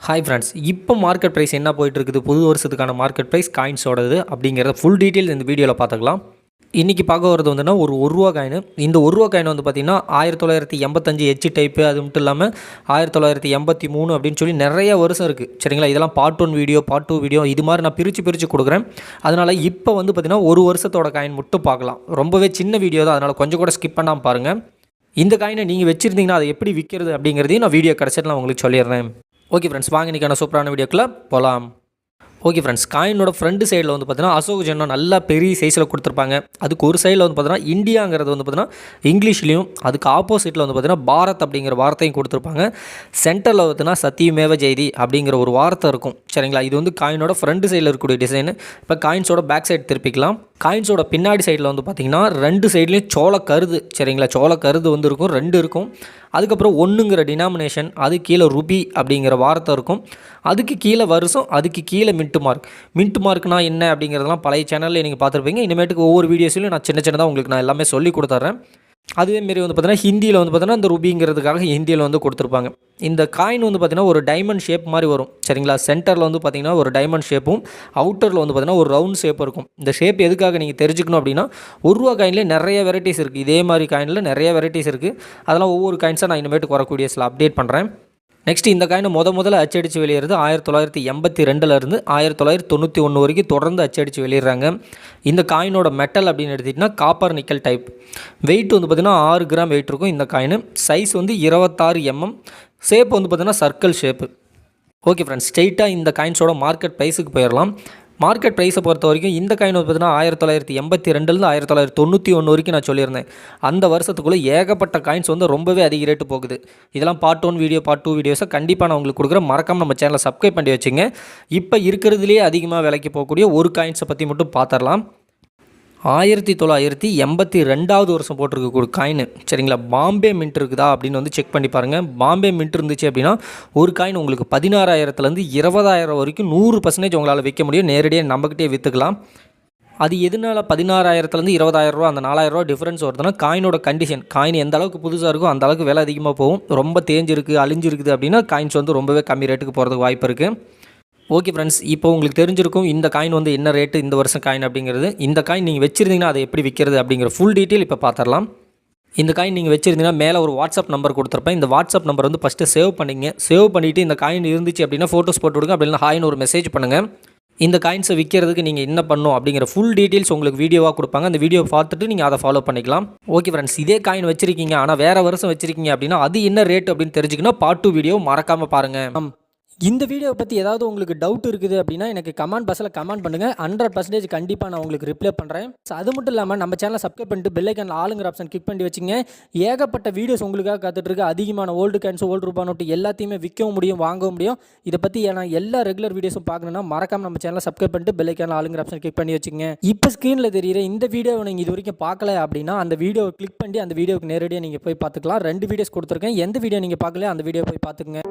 Hi friends, இப்போ market price என்ன போயிட்டுருக்குது, புது வருஷத்துக்கான மார்க்கெட் ப்ரைஸ் காயின்ஸோடது அப்படிங்கிறத ஃபுல் டீட்டெயில் இந்த வீடியோவில் பார்த்துக்கலாம். இன்றைக்கி பார்க்க வரது வந்துன்னா ஒரு ரூபா காயின். இந்த ரூபா காயின் வந்து பார்த்திங்கன்னா 1985 எச் டைப்பு, அது மட்டும் இல்லாமல் 1983 அப்படின்னு சொல்லி நிறைய வருஷம் இருக்குது. சரிங்களா, இதெல்லாம் பார்ட் 1 வீடியோ, பார்ட் 2 வீடியோ, இது மாதிரி நான் பிரித்து கொடுக்குறேன். அதனால் இப்போ வந்து பார்த்திங்கன்னா ஒரு வருஷத்தோட காயின் மட்டும் பார்க்கலாம். ரொம்பவே சின்ன வீடியோ தான், அதனால் கொஞ்சம் கூட ஸ்கிப் பண்ணாமல் பாருங்கள். இந்த காயினை நீங்கள் வச்சுருந்தீங்கன்னா அதை எப்படி விற்கிறது அப்படிங்கிறதையும் நான் வீடியோ கிடச்சிட்டு நான் உங்களுக்கு சொல்லிடுறேன். ஓகே ஃப்ரெண்ட்ஸ், வாங்க இன்றைக்கான சூப்பரான வீடியோக்குள்ளே போகலாம். ஓகே ஃப்ரெண்ட்ஸ், காயினோட ஃப்ரண்ட் சைடில் வந்து பார்த்தீங்கன்னா அசோக் ஜென்னா நல்லா பெரிய சைஸில் கொடுத்துருப்பாங்க. அதுக்கு ஒரு சைடில் வந்து பார்த்தீங்கன்னா இந்தியாங்கிறது வந்து பார்த்தீங்கன்னா இங்கிலீஷ்லேயும், அதுக்கு ஆப்போசிட்டில் வந்து பார்த்தீங்கன்னா பாரத் அப்படிங்கிற வார்த்தையும் கொடுத்துருப்பாங்க. சென்டரில் பார்த்தீங்கன்னா சத்தியமேவ ஜெயதி அப்படிங்கிற ஒரு வார்த்தை இருக்கும். சரிங்களா, இது வந்து காயினோட ஃப்ரண்ட் சைடில் இருக்கக்கூடிய டிசைனு. இப்போ காயின்ஸோட பேக் சைடு திருப்பிக்கலாம். காயின்ஸோட பின்னாடி சைடில் வந்து பார்த்திங்கன்னா ரெண்டு சைட்லேயும் சோள கருது. சரிங்களா, சோள கருது வந்து இருக்கும், ரெண்டு இருக்கும். அதுக்கப்புறம் ஒன்றுங்கிற டினாமினேஷன், அது கீழே ருபி அப்படிங்கிற வார்த்தை இருக்கும். அதுக்கு கீழே வருஷம், அதுக்கு கீழே மின்ட் மார்க். மின்ட் மார்க்னா என்ன அப்படிங்கிறதெல்லாம் பழைய சேனலில் நீங்கள் பார்த்துருப்பீங்க. இனிமேட்டுக்கு ஒவ்வொரு வீடியோஸ்லையும் நான் சின்னதாக உங்களுக்கு நான் எல்லாமே சொல்லி கொடுத்துட்றேன். அதேமாரி வந்து பார்த்தீங்கன்னா ஹிந்தியில் வந்து பார்த்தீங்கன்னா இந்த ருபிங்கிறதுக்காக ஹிந்தியில் வந்து கொடுத்துருப்பாங்க. இந்த காயின் வந்து பார்த்திங்கன்னா ஒரு டைமண்ட் ஷேப் மாதிரி வரும். சரிங்களா, சென்டரில் வந்து பார்த்திங்கன்னா ஒரு டைமண்ட் ஷேப்பும், அவுட்டரில் வந்து பார்த்திங்கன்னா ஒரு ரவுண்ட் ஷேப் இருக்கும். இந்த ஷேப் எதுக்காக நீங்கள் தெரிஞ்சுக்கணும் அப்படின்னா, ஒரு ரூபா காயின்லேயே நிறைய வெரைட்டிஸ் இருக்குது. இதே மாதிரி காயினில் நிறைய வெரைட்டிஸ் இருக்குது. அதெல்லாம் ஒவ்வொரு காயின்ஸாக நான் இனிமேட்டுக்கு வரக்கூடிய சில அப்டேட் பண்ணுறேன். நெக்ஸ்ட் இந்த காயினை முதல்ல அச்சடித்து வெளியேறது 1982லேருந்து 1991 வரைக்கும் தொடர்ந்து அச்சடித்து வெளியிடுறாங்க. இந்த காயினோட மெட்டல் அப்படின்னு எடுத்திங்கன்னா காப்பர் நிக்கல் டைப். வெயிட் வந்து பார்த்திங்கன்னா 6 கிராம் வெயிட் இருக்கும் இந்த காயின். சைஸ் வந்து 26 mm. ஷேப் வந்து பார்த்திங்கன்னா சர்க்கிள் ஷேப்பு. ஓகே ஃப்ரெண்ட்ஸ், ஸ்ட்ரெயிட்டாக இந்த காயின்ஸோட மார்க்கெட் ப்ரைஸுக்கு போயிடலாம். மார்க்கெட் ப்ரைஸை பொறுத்த வரைக்கும் இந்த காயின் வந்து பார்த்தீங்கன்னா 1982லேருந்து 1991 வரைக்கும் நான் சொல்லியிருந்தேன். அந்த வருஷத்துக்குள்ளே ஏகப்பட்ட காயின்ஸ் வந்து ரொம்பவே அதிக ரேட்டு போகுது. இதெல்லாம் பார்ட் 1 வீடியோ, பார்ட் 2 வீடியோஸை கண்டிப்பாக நான் உங்களுக்கு கொடுக்குறேன். மறக்காமல் நம்ம சேனலை சப்ஸ்கிரைப் பண்ணி வச்சுங்க. இப்போ இருக்கிறதுலேயே அதிகமாக விலைக்கு போகக்கூடிய ஒரு காயின்ஸை பற்றி மட்டும் பார்த்துடலாம். 1982 வருஷம் போட்டிருக்க காயின். சரிங்களா, பாம்பே மின்ட் இருக்குதா அப்படின்னு வந்து செக் பண்ணி பாருங்கள். பாம்பே மின்ட் இருந்துச்சு அப்படின்னா ஒரு காயின் உங்களுக்கு 16,000லேருந்து 20,000 வரைக்கும் 100% உங்களால் விற்க முடியும். நேரடியாக நம்மக்கிட்டே விற்றுக்கலாம். அது எதனால் 16,000லேருந்து 20,000 ரூபா, அந்த 4,000 ரூபா டிஃப்ரென்ஸ் வருதுன்னா காயினோட கண்டிஷன். காயின் எந்த அளவுக்கு புதுசாக இருக்கும் அந்த அளவுக்கு விலை அதிகமாக போகும். ரொம்ப தேஞ்சிருக்கு, அழிஞ்சிருக்குது அப்படின்னா காயின்ஸ் வந்து ரொம்பவே கம்மி ரேட்டுக்கு போகிறதுக்கு வாய்ப்பு இருக்குது. ஓகே ஃப்ரெண்ட்ஸ், இப்போ உங்களுக்கு தெரிஞ்சிருக்கும் இந்த காயின் வந்து என்ன ரேட்டு இந்த வருஷம் காயின் அப்படிங்கிறது. இந்த காயின் நீங்கள் வச்சுருந்தீங்கன்னா அதை எப்படி விற்கிறது அப்படிங்கிற ஃபுல் டீட்டெயில் இப்போ பார்த்துடலாம். இந்த காயின் நீங்கள் வச்சுருந்தீங்கன்னா மேலே ஒரு வாட்ஸ்அப் நம்பர் கொடுத்துருப்பேன். இந்த வாட்ஸ்அப் நம்பர் வந்து ஃபஸ்ட்டு சேவ் பண்ணிங்க. சேவ் பண்ணிவிட்டு இந்த காயின் இருந்துச்சு அப்படின்னா ஃபோட்டோஸ் போட்டு விடுங்க. அப்படின்னா ஹாய்னு ஒரு மெசேஜ் பண்ணுங்கள். இந்த காயின்ஸை விற்கிறதுக்கு நீங்கள் என்ன பண்ணணும் அப்படிங்கிற ஃபுல் டீட்டெயில்ஸ் உங்களுக்கு வீடியோவாக கொடுப்பாங்க. அந்த வீடியோ பார்த்துட்டு நீங்கள் அதை ஃபாலோ பண்ணிக்கலாம். ஓகே ஃப்ரெண்ட்ஸ், இதே காயின் வச்சுருக்கீங்க ஆனால் வேறு வருஷம் வச்சுருக்கீங்க அப்படின்னா அது என்ன ரேட் அப்படின்னு தெரிஞ்சுக்கணும். பார்ட் 2 வீடியோ மறக்காமல் பாருங்கள். இந்த வீடியோவை பற்றி ஏதாவது உங்களுக்கு டவுட் இருக்குது அப்படின்னா எனக்கு கமெண்ட் பாக்ஸில் கமெண்ட் பண்ணுங்கள். 100% கண்டிப்பாக நான் உங்களுக்கு ரிப்ளை பண்ணுறேன். ஸோ அது மட்டும் இல்லாமல் நம்ம சேனலை சப்ஸ்கிரைப் பண்ணிட்டு பெல் ஐக்கானில் ஆளுங்கிற ஆப்ஷன் கிளிக் பண்ணி வச்சுங்க. ஏகப்பட்ட வீடியோஸ் உங்களுக்காக காத்துட்ருக்கு. அதிகமான ஓல்டு காயின்ஸ், ஓல்டு ரூபா நோட்டு எல்லாத்தையுமே விற்கவும் முடியும், வாங்கவும் முடியும். இதை பற்றி நான் எல்லா ரெகுலர் வீடியோஸும் பார்க்கணுன்னா மறக்காமல் நம்ம சேனலை சப்ஸ்கிரைப் பண்ணிட்டு பெல் ஐக்கானில் ஆளுங்கிற ஆப்ஷன் கிளிக் பண்ணி வச்சுங்க. இப்போ ஸ்க்ரீனில் தெரியுற இந்த வீடியோவை நீங்கள் இது வரைக்கும் பார்க்கல அப்படின்னா அந்த வீடியோவை கிளிக் பண்ணி அந்த வீடியோவுக்கு நேரடியாக நீங்கள் போய் பார்த்துக்கலாம். 2 வீடியோஸ் கொடுத்துருக்கேன். எந்த வீடியோ நீங்கள் பார்க்கல அந்த வீடியோ போய் பார்த்துக்குங்க.